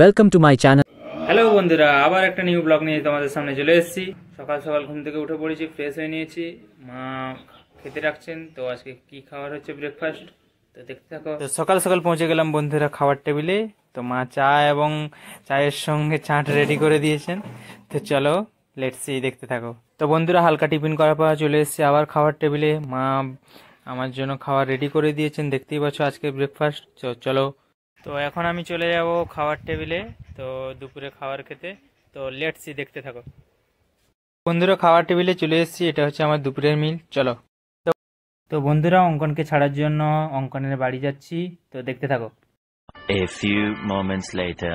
Welcome to my channel. Hello বন্ধুরা, আবার একটা নিউ ব্লগ নিয়ে তোমাদের সামনে চলে এসেছি। সকাল সকাল ঘুম থেকে উঠে পড়েছি, ফ্রেশ হয়ে নিয়েছি, মা খেতে রাখছেন। তো আজকে কি খাবার হচ্ছে ব্রেকফাস্ট, তো দেখতে থাকো। তো সকাল সকাল পৌঁছে গেলাম বন্ধুরা খাবার টেবিলে। তো মা চা এবং চায়ের সঙ্গে চাট রেডি করে দিয়েছেন। তো চলো লেটস সি, দেখতে থাকো। তো বন্ধুরা হালকা টিফিন করার পর চলে এসেছি আবার খাবার টেবিলে। মা আমার জন্য খাবার রেডি করে দিয়েছেন, দেখতেই পাচ্ছ আজকে ব্রেকফাস্ট। চলো, তো এখন আমি চলে যাব খাবার টেবিলে, তো দুপুরে খাবার খেতে। তো লেটস সি, দেখতে থাকো বন্ধুরা। খাবার টেবিলে চলে এসেছি, এটা হচ্ছে আমার দুপুরের মিল। চলো। তো বন্ধুরা অঙ্কনকে ছাড়ার জন্য অঙ্কনের বাড়ি যাচ্ছি, তো দেখতে থাকো। A few moments later.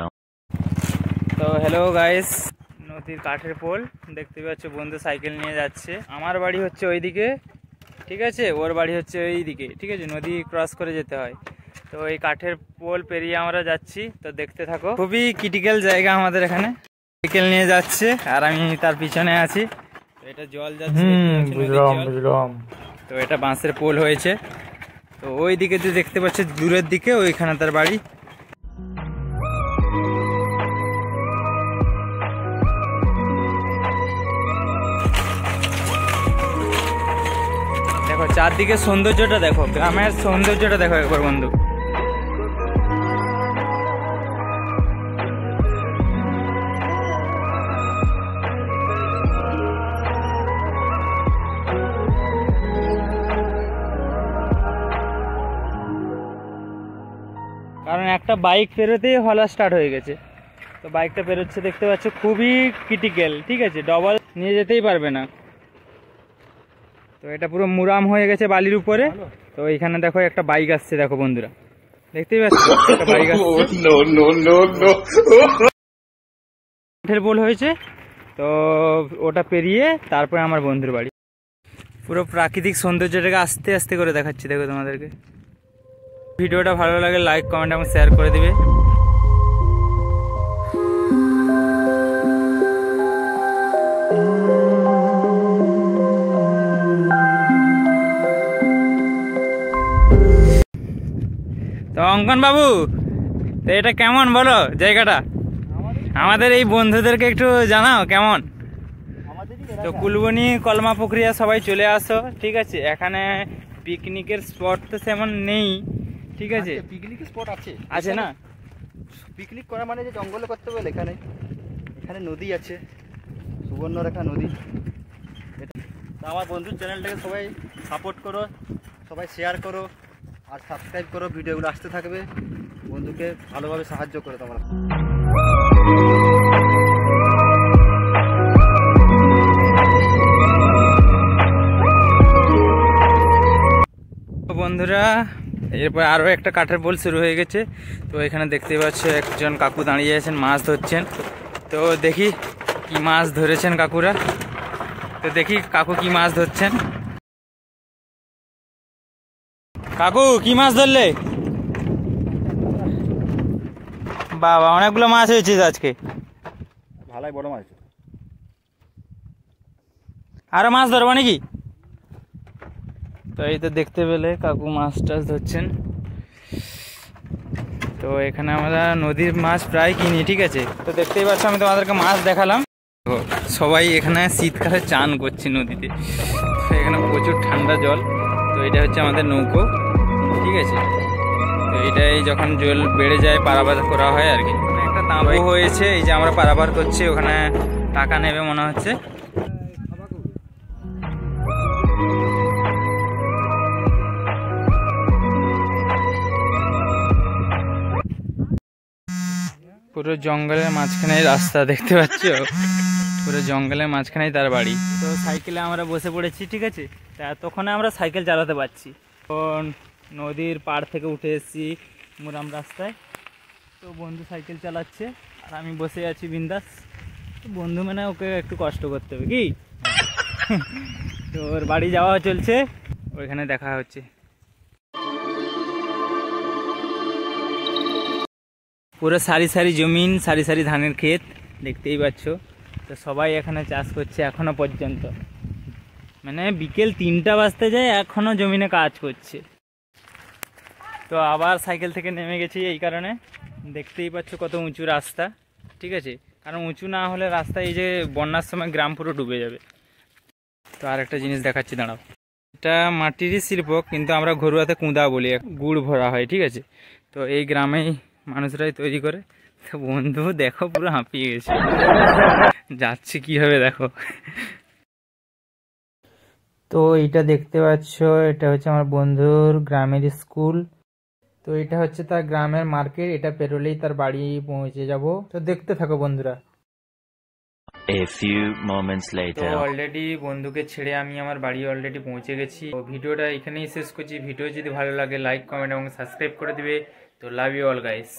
তো হ্যালো গাইস, নদীর কাঠের পোল দেখতে পাচ্ছ, বন্ধু সাইকেল নিয়ে যাচ্ছে। আমার বাড়ি হচ্ছে ওইদিকে, ঠিক আছে, ওর বাড়ি হচ্ছে ওইদিকে, ঠিক আছে, নদী ক্রস করে যেতে হয়। তো এই কাঠের পোল পেরিয়ে আমরা যাচ্ছি, তো দেখতে থাকো। খুবই ক্রিটিক্যাল জায়গা আমাদের এখানে। সাইকেল নিয়ে যাচ্ছে আর আমি তার পিছনে আছি। তো এটা জল যাচ্ছে, বুঝলাম। তো এটা বাঁশের পোল হয়েছে। তো ওই দিকে যে দেখতে পাচ্ছি দূরের দিকে, ওইখানে তার বাড়ি। দেখো চারদিকে সৌন্দর্যটা দেখো, গ্রামের সৌন্দর্যটা দেখো একবার বন্ধু। কারণ একটা বাইক পেরোতেই হলা স্টার্ট হয়ে গেছে। তো বাইকটা পেরোচ্ছে দেখতে পাচ্ছ, খুবই ক্রিটিক্যাল, ঠিক আছে, ডবল নিয়ে যেতেই পারবে না। তো এটা পুরো মুরাম হয়ে গেছে বালির উপরে। তো এইখানে দেখো একটা বাইক আসছে, দেখো বন্ধুরা, দেখতেই পাচ্ছ একটা বাইক আসছে। কাঠের পোল হয়েছে, তো ওটা পেরিয়ে তারপরে আমার বন্ধুর বাড়ি। পুরো প্রাকৃতিক সৌন্দর্যটাকে আস্তে আস্তে করে দেখাচ্ছি, দেখো তোমাদেরকে। ভিডিওটা ভালো লাগে লাইক কমেন্ট এবং শেয়ার করে দিবে। তো অঙ্কন বাবু, তো এটা কেমন বলো জায়গাটা? আমাদের এই বন্ধুদেরকে একটু জানাও কেমন। তো কুলবনি কলমা পুকুরিয়া সবাই চলে আসো, ঠিক আছে। এখানে পিকনিকের স্পট তো তেমন নেই, ঠিক আছে। পিকনিকের স্পট আছে, আছে না? পিকনিক করা মানে যে জঙ্গলে করতে বলে, এখানে এখানে নদী আছে, সুবর্ণরেখা নদী। তো আমার বন্ধুর চ্যানেলটাকে সবাই সাপোর্ট করো, সবাই শেয়ার করো আর সাবস্ক্রাইব করো, ভিডিওগুলো আসতে থাকবে। বন্ধুকে ভালোভাবে সাহায্য করো তোমরা। বন্ধুরা এরপর আরও একটা কাঠের পোল শুরু হয়ে গেছে। তো এখানে দেখতে পাচ্ছ একজন কাকু দাঁড়িয়ে আছেন, মাছ ধরছেন। তো দেখি কি মাছ ধরেছেন কাকুরা। তো দেখি কাকু কি মাছ ধরছেন। কাকু কি মাছ ধরলে? বাবা, অনেকগুলো মাছ হয়েছে আজকে। ভালোই বড় মাছ। আরো মাছ ধরবো নাকি? তো এই তো দেখতে পেলে কাকু মাছ টাছ ধরছেন। তো এখানে আমরা নদীর মাছ প্রায় কিনি, ঠিক আছে। তো দেখতেই পাচ্ছ আমি তোমাদেরকে মাছ দেখালাম। তো সবাই এখানে শীতকালে চান করছে নদীতে, এখানে প্রচুর ঠান্ডা জল। তো এটা হচ্ছে আমাদের নৌকো, ঠিক আছে। তো এটাই যখন জল বেড়ে যায় পারাপার করা হয় আর কি। একটা তাঁবু হয়েছে, এই যে আমরা পারাপার করছি, ওখানে টাকা নেবে মনে হচ্ছে। পুরো জঙ্গলের মাঝখানে রাস্তা দেখতে পাচ্ছ, পুরো জঙ্গলের মাঝখানেই তার বাড়ি। তো সাইকেলে আমরা বসে পড়েছি, ঠিক আছে। তা এতক্ষণে আমরা সাইকেল চালাতে পারছি। তো নদীর পাড় থেকে উঠে এসেছি মুরাম রাস্তায়। তো বন্ধু সাইকেল চালাচ্ছে আর আমি বসে আছি বিন্দাস। তো বন্ধু মানে ওকে একটু কষ্ট করতে হবে কি। তো ওর বাড়ি যাওয়া চলছে, ওইখানে দেখা হচ্ছে। পুরো সারি সারি জমিন, সারি সারি ধানের ক্ষেত দেখতেই পাচ্ছ। তো সবাই এখানে চাষ করছে এখনো পর্যন্ত, মানে বিকেল 3টা বাজতে যায়, এখনো জমিনে কাজ করছে। তো আবার সাইকেল থেকে নেমে গেছি এই কারণে, দেখতেই পাচ্ছ কত উঁচু রাস্তা, ঠিক আছে, কারণ উঁচু না হলে রাস্তা এই যে বন্যার সময় গ্রাম পুরো ডুবে যাবে। তো আর একটা জিনিস দেখাচ্ছি, দাঁড়াও। এটা মাটিরই শিল্প, কিন্তু আমরা ঘরোয়াতে কুঁদা বলি, গুড় ভরা হয়, ঠিক আছে। তো এই গ্রামেই মানুষরাই তৈরি করে। তো বন্ধু দেখো পুরো হাঁপিয়ে গেছে, যাচ্ছে কিভাবে দেখো। তো এইটা দেখতে পাচ্ছ, এটা হচ্ছে আমার বন্ধুর গ্রামের স্কুল। তো এটা হচ্ছে তার গ্রামের মার্কেট, এটা পেরোলেই তার বাড়ি পৌঁছে যাব। তো দেখতে থাকো বন্ধুরা। A few moments তো later. অলরেডি বন্ধুকে ছেড়ে আমি আমার বাড়ি অলরেডি পৌঁছে গেছি। তো ভিডিওটা এখানেই শেষ করছি। ভিডিও যদি ভালো লাগে লাইক, কমেন্ট এবং সাবস্ক্রাইব করে দিবে। তো লাভ ইউ অল গাইস।